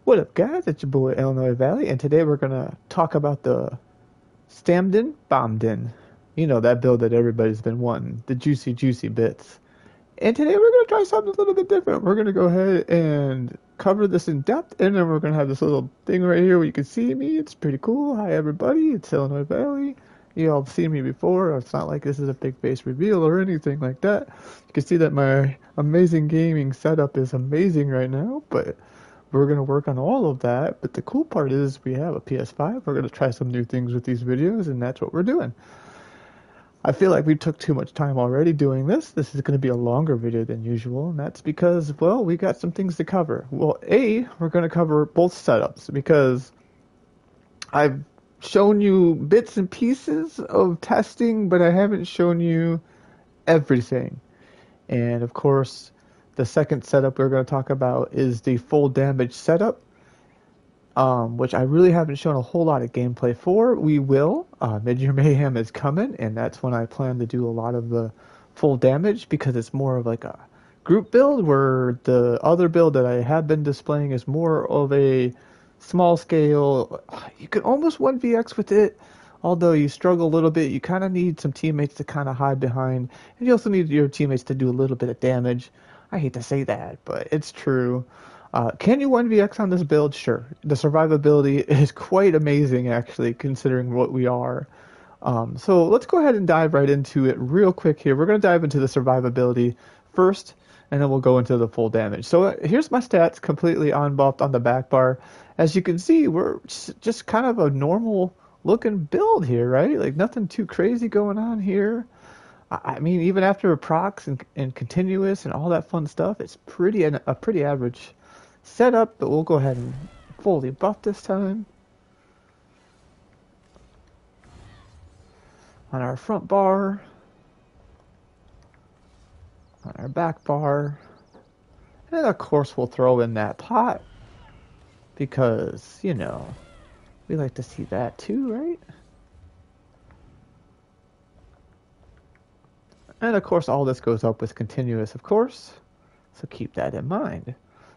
What up, guys? It's your boy Illinois Valley, and today we're gonna talk about the Stamden Bombden. You know, that build that everybody's been wanting, the juicy bits. And today we're gonna try something a little bit different. We're gonna go ahead and cover this in depth, and then we're gonna have this little thing right here where you can see me. It's pretty cool. Hi, everybody. It's Illinois Valley. You all have seen me before. It's not like this is a big face reveal or anything like that. You can see that my amazing gaming setup is amazing right now, but we're going to work on all of that. But the cool part is we have a PS5. We're going to try some new things with these videos, and that's what we're doing. I feel like we took too much time already doing this. This is going to be a longer video than usual, and that's because, well, we got some things to cover. Well, we're going to cover both setups because I've shown you bits and pieces of testing, but I haven't shown you everything. And of course, the second setup we're going to talk about is the full damage setup, which I really haven't shown a whole lot of gameplay for. We will. Mid-Year Mayhem is coming, and that's when I plan to do a lot of the full damage because it's more of like a group build, where the other build that I have been displaying is more of a small scale. You can almost 1vx with it, although you struggle a little bit. You kind of need some teammates to kind of hide behind, and you also need your teammates to do a little bit of damage. I hate to say that, but it's true. Can you 1vx on this build? Sure. The survivability is quite amazing, actually, considering what we are. So let's go ahead and dive right into it real quick here. We're going to dive into the survivability first, and then we'll go into the full damage. So here's my stats, completely unbuffed on the back bar. As you can see, we're just kind of a normal looking build here, right? Like nothing too crazy going on here. I mean, even after a procs and continuous and all that fun stuff, it's a pretty average setup, but we'll go ahead and fully buff this time. On our front bar, on our back bar, and of course we'll throw in that pot, because, you know, we like to see that too, right? And of course, all this goes up with continuous, of course. So keep that in mind.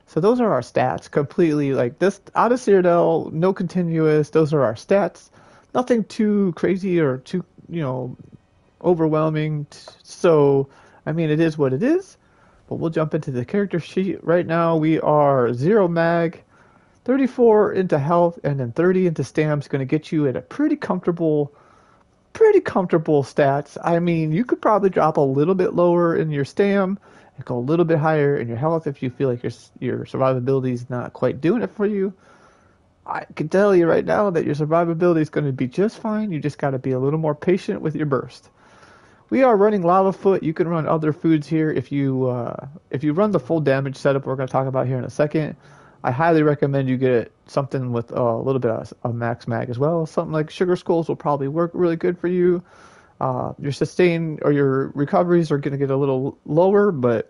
So those are our stats, completely like this out of Citadel, no continuous. Those are our stats. Nothing too crazy or too, overwhelming. So, I mean, it is what it is. But we'll jump into the character sheet. Right now, we are 0 mag, 34 into health, and then 30 into stam's going to get you at a pretty comfortable stats. I mean, you could probably drop a little bit lower in your stam and go a little bit higher in your health if you feel like your survivability is not quite doing it for you. I can tell you right now that your survivability is going to be just fine. You just got to be a little more patient with your burst. We are running Lava Foot. You can run other foods here if you run the full damage setup we're going to talk about here in a second. I highly recommend you get something with a little bit of a max mag as well. Something like Sugar Skulls will probably work really good for you. Your sustain or your recoveries are going to get a little lower, but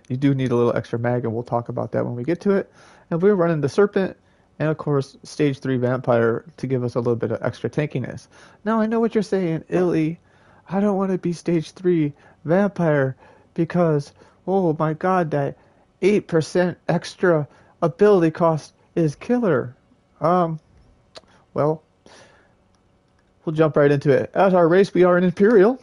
you do need a little extra mag, and we'll talk about that when we get to it. And we're running the Serpent, and of course, Stage 3 Vampire to give us a little bit of extra tankiness. Now, I know what you're saying, Illy. I don't want to be Stage 3 Vampire because, oh my god, that 8% extra ability cost is killer. Well, we'll jump right into it. As our race, we are an Imperial.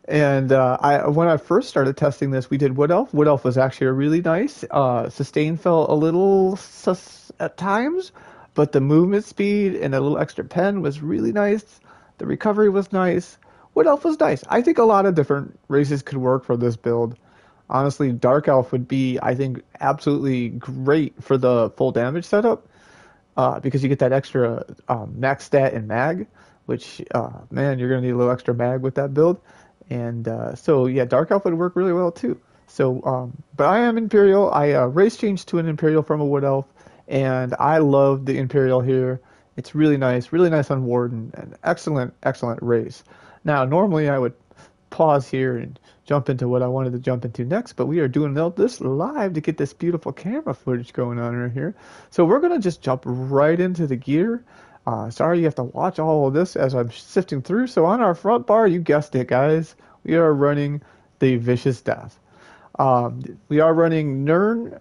And when I first started testing this, we did Wood Elf. Wood Elf was actually really nice. Sustain felt a little sus at times, but the movement speed and a little extra pen was really nice. The recovery was nice. Wood Elf was nice. I think a lot of different races could work for this build. Honestly, Dark Elf would be, I think, absolutely great for the full damage setup because you get that extra max stat and mag, which, man, you're going to need a little extra mag with that build. And so, yeah, Dark Elf would work really well, too. So, but I am Imperial. I race changed to an Imperial from a Wood Elf, and I love the Imperial here. It's really nice on Warden. An excellent race. Now, normally I would pause here and jump into what I wanted to jump into next, but we are doing this live to get this beautiful camera footage going on right here. So we're going to just jump right into the gear. Sorry you have to watch all of this as I'm sifting through. So on our front bar, you guessed it, guys, we are running the Vicious Death. We are running Nern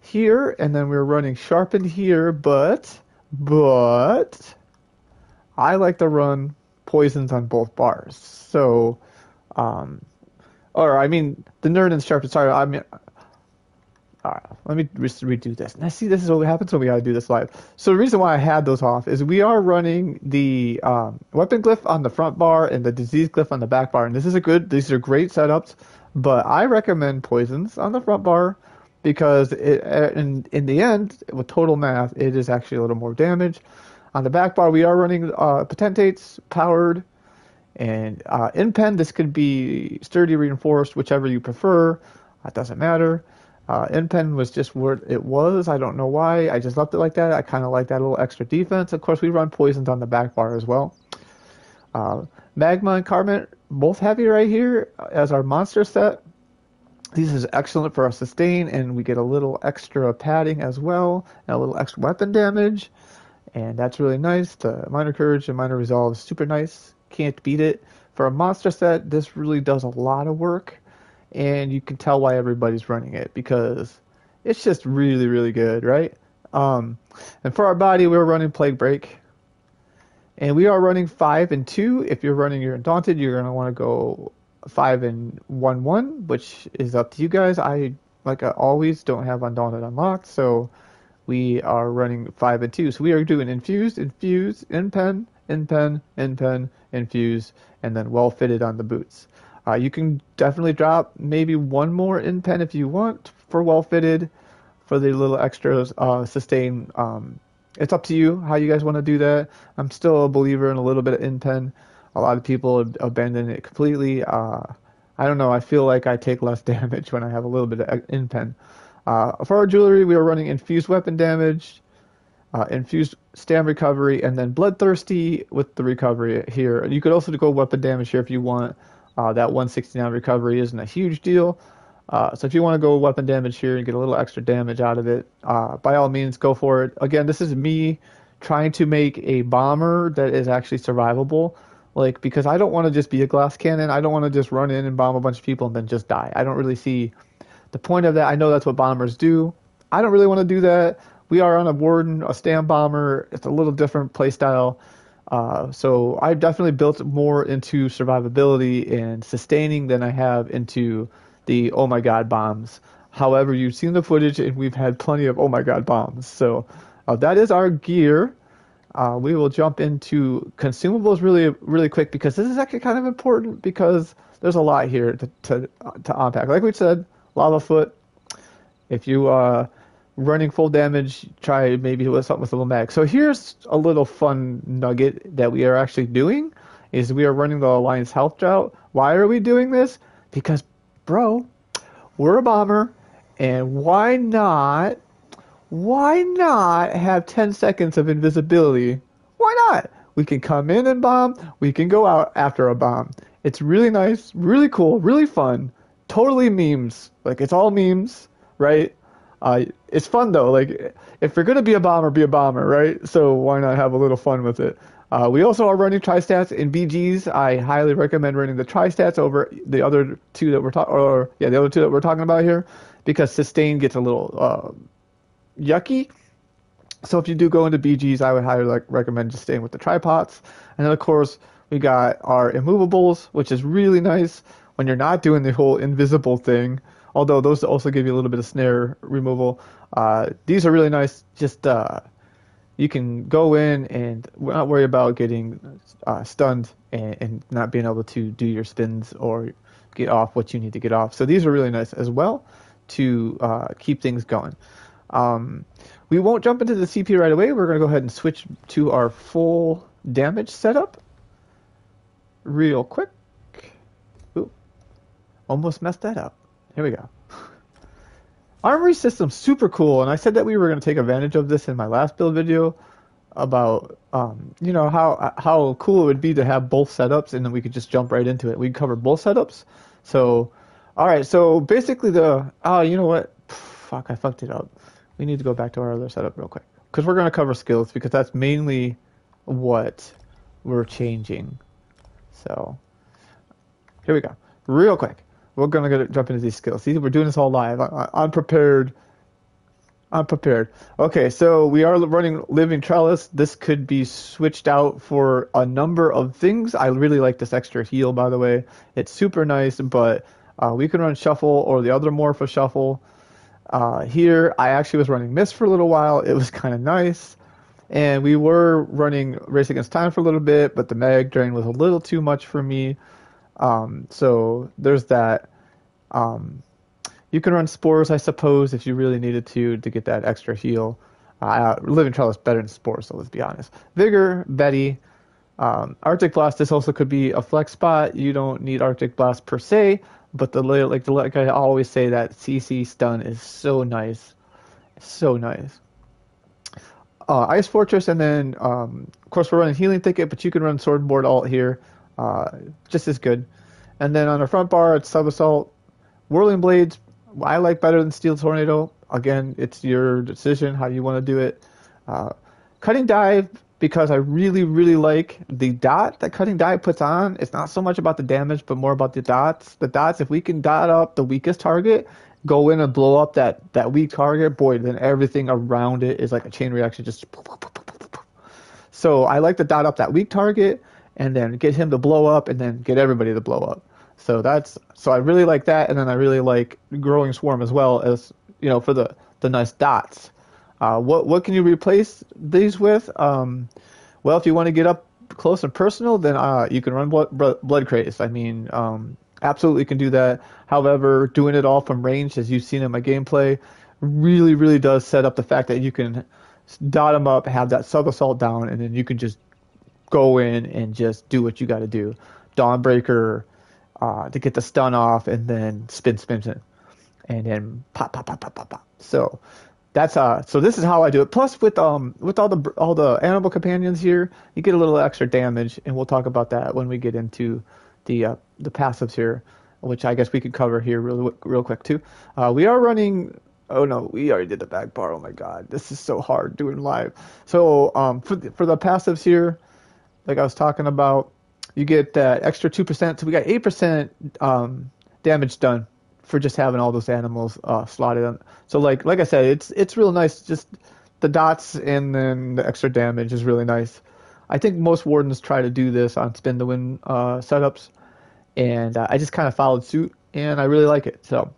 here, and then we're running sharpened here, but I like to run poisons on both bars. So, or I mean, the nerd and sharpened. Sorry, I mean, let me just redo this. Now, see, this is what happens when we gotta do this live. So the reason why I had those off is we are running the weapon glyph on the front bar and the disease glyph on the back bar, and these are great setups. But I recommend poisons on the front bar because in the end, with total math, it is actually a little more damage. On the back bar, we are running potentates powered, and in pen, this could be sturdy reinforced, whichever you prefer. It doesn't matter. In pen was just what it was. I don't know why. I just left it like that. I kind of like that little extra defense. Of course, we run poisons on the back bar as well. Magma and Carbon, both heavy right here as our monster set. This is excellent for our sustain, and we get a little extra padding as well, and a little extra weapon damage. And that's really nice. The minor courage and minor resolve is super nice. Can't beat it. For a monster set, this really does a lot of work. And you can tell why everybody's running it because it's just really, really good, right? And for our body, we're running Plague Break. And we are running 5 and 2. If you're running your Undaunted, you're going to want to go 5 and 1-1, which is up to you guys. I always, don't have Undaunted unlocked, so we are running 5 and 2. So we are doing infused, in pen, infuse, and then well fitted on the boots. You can definitely drop maybe one more in pen if you want for well fitted for the little extras sustain. It's up to you how you guys want to do that. I'm still a believer in a little bit of in pen. A lot of people abandon it completely. I don't know. I feel like I take less damage when I have a little bit of in pen. For our jewelry, we are running infused weapon damage, infused stam recovery, and then bloodthirsty with the recovery here. You could also go weapon damage here if you want. That 169 recovery isn't a huge deal. So if you want to go weapon damage here and get a little extra damage out of it, by all means, go for it. Again, this is me trying to make a bomber that is actually survivable. Because I don't want to just be a glass cannon. I don't want to just run in and bomb a bunch of people and then just die. I don't really see the point of that. I know that's what bombers do. I don't really want to do that. We are on a Warden, a Stam bomber. It's a little different playstyle. So I've definitely built more into survivability and sustaining than I have into the oh my god bombs. However, you've seen the footage and we've had plenty of oh my god bombs. So that is our gear. We will jump into consumables really quick because this is actually kind of important because there's a lot here to unpack. Like we said, lava foot. If you running full damage, try maybe with something with a little mag. So here's a little fun nugget that we are actually doing is we are running the Alliance Health Drought. Why are we doing this? Because, bro, we're a bomber, and why not have 10 seconds of invisibility? Why not? We can come in and bomb. We can go out after a bomb. It's really nice, really cool, really fun. Totally memes. It's all memes, right? It's fun though. If you're gonna be a bomber, right? So why not have a little fun with it? We also are running tri-stats in BGs. I highly recommend running the tri-stats over the other two that we're talking about here, because sustain gets a little yucky. So if you do go into BGs, I would highly recommend just staying with the tripods. And then of course we got our immovables, which is really nice when you're not doing the whole invisible thing. Although those also give you a little bit of snare removal. These are really nice. Just you can go in and not worry about getting stunned and not being able to do your spins or get off what you need to get off. So these are really nice as well to keep things going. We won't jump into the CP right away. We're going to go ahead and switch to our full damage setup real quick. Ooh, almost messed that up. Here we go. Armory system's super cool, and I said that we were going to take advantage of this in my last build video about, how cool it would be to have both setups, and then we could just jump right into it. We cover both setups. So, all right. So basically, you know what? Fuck, I fucked it up. We need to go back to our other setup real quick because we're going to cover skills because that's mainly what we're changing. So here we go, real quick. We're going to jump into these skills. See, we're doing this all live. I'm prepared I'm prepared. Okay, so we are running Living Trellis. This could be switched out for a number of things. I really like this extra heal, by the way. It's super nice, but we can run Shuffle or the other Morpho Shuffle. Here, I actually was running Mist for a little while. It was kind of nice. And we were running Race Against Time for a little bit, but the mag drain was a little too much for me. So there's that. You can run Spores, I suppose, if you really needed to get that extra heal. Living Trellis better than Spores, so let's be honest. Vigor, Betty. Arctic Blast, this also could be a flex spot. You don't need Arctic Blast per se, but like I always say, that CC stun is so nice. So nice. Ice Fortress, and then, of course, we're running Healing Thicket, but you can run Swordboard alt here. Just as good. And then on the front bar, it's Sub Assault. Whirling Blades, I like better than Steel Tornado. Again, it's your decision how you want to do it. Cutting Dive, because I really, really like the dot that Cutting Dive puts on. It's not so much about the damage, but more about the dots. The dots, if we can dot up the weakest target, go in and blow up that weak target, boy, then everything around it is like a chain reaction. Just so I like to dot up that weak target and then get him to blow up and then get everybody to blow up. So I really like that, and then I really like Growing Swarm as well, as for the nice dots. What can you replace these with? Well, if you want to get up close and personal, then you can run Blood Craze. I mean, absolutely can do that. However, doing it all from range, as you've seen in my gameplay, really, really does set up the fact that you can dot them up, have that Sub Assault down, and then you can just go in and just do what you got to do. Dawnbreaker to get the stun off, and then spin, and then pop, pop, pop, pop, pop, pop. So that's so this is how I do it. Plus, with all the animal companions here, you get a little extra damage, and we'll talk about that when we get into the passives here, which I guess we could cover here real quick too. We are running. Oh no, we already did the back bar. Oh my god, this is so hard doing live. So for the passives here, like I was talking about, you get that extra 2%. So we got 8% damage done for just having all those animals slotted on. So like I said, it's real nice. Just the dots and then the extra damage is really nice. I think most Wardens try to do this on spin to win setups, and I just kind of followed suit, and I really like it. So,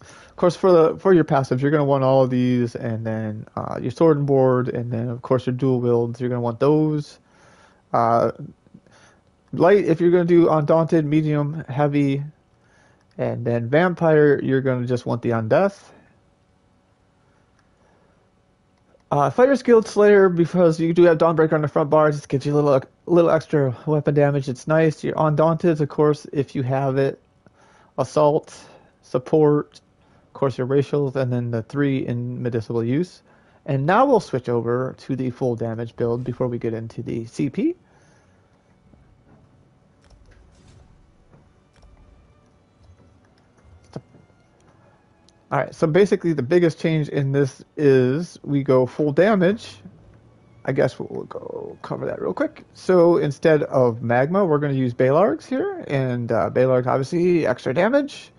of course, for your passives, you're going to want all of these, and then your sword and board, and then of course your dual wields. You're going to want those. Light, if you're going to do Undaunted, medium, heavy, and then vampire, you're going to just want the Undeath. Fighter's Guild Slayer, because you do have Dawnbreaker on the front bar, just gives you a little extra weapon damage. It's nice. Your Undaunted, of course, if you have it. Assault, support, of course your racials, and then the 3 in medicinal use. And now we'll switch over to the full damage build before we get into the CP. Alright, so basically the biggest change in this is we go full damage. I guess we'll go cover that real quick. So instead of Magma, we're going to use Balargs here. And Balargs, obviously, extra damage.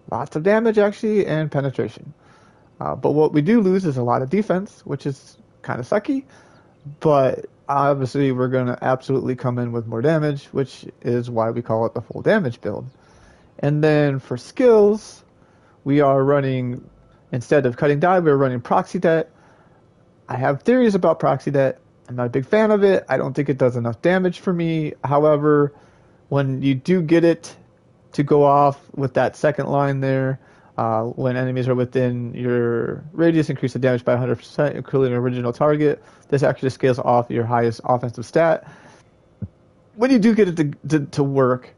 Lots of damage, actually, and penetration. But what we do lose is a lot of defense, which is kind of sucky. But obviously, we're going to absolutely come in with more damage, which is why we call it the full damage build. And then for skills, we are running, instead of Cutting Dive, we're running Proxy Det. I have theories about Proxy Det. I'm not a big fan of it. I don't think it does enough damage for me. However, when you do get it to go off with that second line there, when enemies are within your radius, increase the damage by 100%, including an original target. This actually scales off your highest offensive stat. When you do get it to work,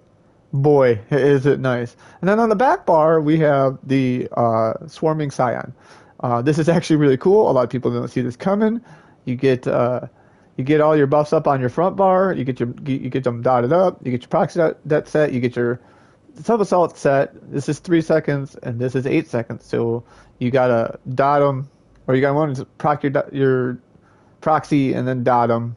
boy, is it nice. And then on the back bar, we have the Swarming Scion. This is actually really cool. A lot of people don't see this coming. You get all your buffs up on your front bar. You get them dotted up. You get your proxy det set. You get your Sub Assault set. This is 3 seconds, and this is 8 seconds. So you gotta dot them, or you gotta want to proc your proxy and then dot them,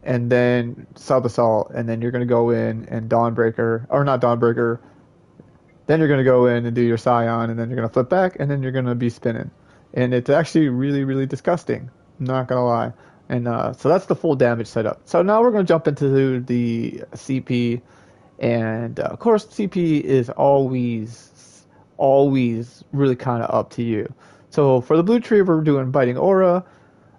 and then Sub Assault, and then you're gonna go in and Dawnbreaker, or not Dawnbreaker. Then you're gonna go in and do your Scion, and then you're gonna flip back, and then you're gonna be spinning. and it's actually really, really disgusting. I'm not gonna lie. And so that's the full damage setup. So now we're gonna jump into the CP, and of course CP is always really kind of up to you. So for the blue tree, we're doing Biting Aura,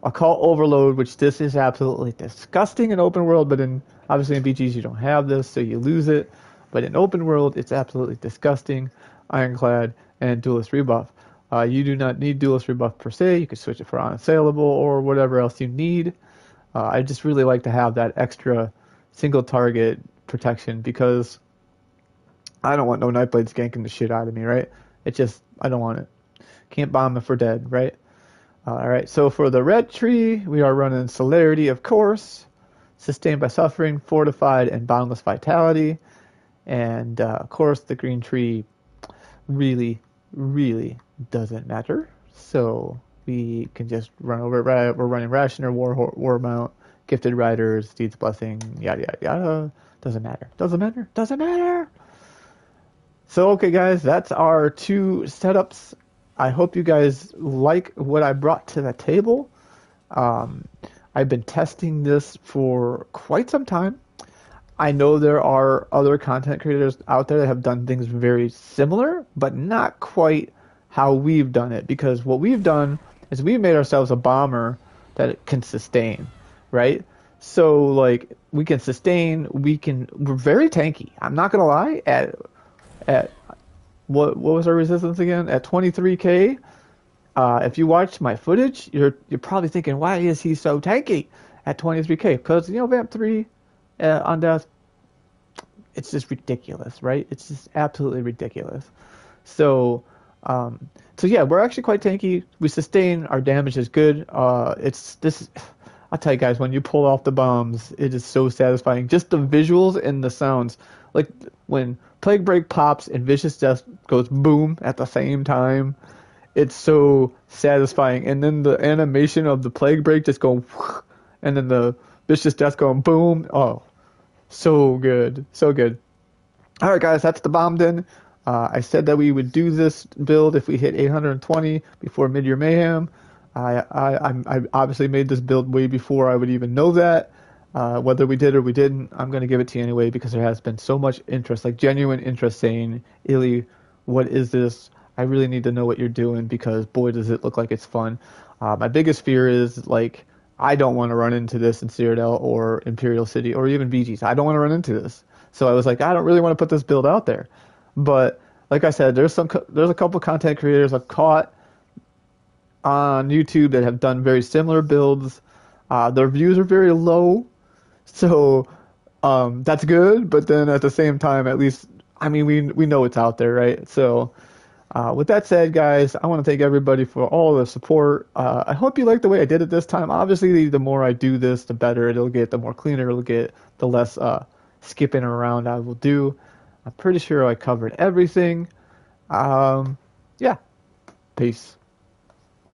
Occult Overload, which this is absolutely disgusting in open world, but in obviously in BGs you don't have this, so you lose it. But in open world, it's absolutely disgusting. Ironclad and Duelist Rebuff. You do not need Duelist Rebuff per se. You can switch it for Unassailable or whatever else you need. I just really like to have that extra single target protection because I don't want no Nightblade skanking the shit out of me, right? I don't want it. Can't bomb if we're dead, right? Alright, so for the red tree, we are running Celerity, of course, Sustained by Suffering, Fortified, and Boundless Vitality. And, of course, the green tree really, really doesn't matter. So we can just run over it. We're running Rationer, War Mount, Gifted Riders, Deed's Blessing, yada, yada, yada. Doesn't matter. Doesn't matter. Doesn't matter. So, okay, guys, that's our 2 setups. I hope you guys like what I brought to the table. I've been testing this for quite some time. I know there are other content creators out there that have done things very similar, but not quite how we've done it. Because what we've done is we made ourselves a bomber that can sustain, right? So, like, we can sustain, we're very tanky. I'm not gonna lie, at what was our resistance again? At 23k. If you watch my footage, you're probably thinking, why is he so tanky at 23k? Because Vamp 3 on death, it's just ridiculous, right? It's just absolutely ridiculous. So yeah, we're actually quite tanky. We sustain, our damage is good. I'll tell you guys, when you pull off the bombs, it is so satisfying. Just the visuals and the sounds, like when Plague Break pops and Vicious Death goes boom at the same time. It's so satisfying. And then the animation of the Plague Break just going, and then the Vicious Death going boom. Oh, so good. So good. All right, guys, that's the Bombden. I said that we would do this build if we hit 820 before Mid-Year Mayhem. I obviously made this build way before I would even know that. Whether we did or we didn't, I'm going to give it to you anyway because there has been so much interest, like genuine interest saying, Illy, what is this? I really need to know what you're doing because boy, does it look like it's fun. My biggest fear is like, I don't want to run into this in Cyrodiil or Imperial City or even BGs. I don't want to run into this. So I was like, I don't really want to put this build out there. But like I said, there's a couple content creators I've caught on YouTube that have done very similar builds. Their views are very low. So that's good, but then at the same time, at least, I mean, we know it's out there, right? So with that said, guys, I want to thank everybody for all the support. I hope you like the way I did it this time. Obviously, the more I do this, the better it'll get, the more cleaner it'll get, the less skipping around I will do. I'm pretty sure I covered everything. Yeah, peace.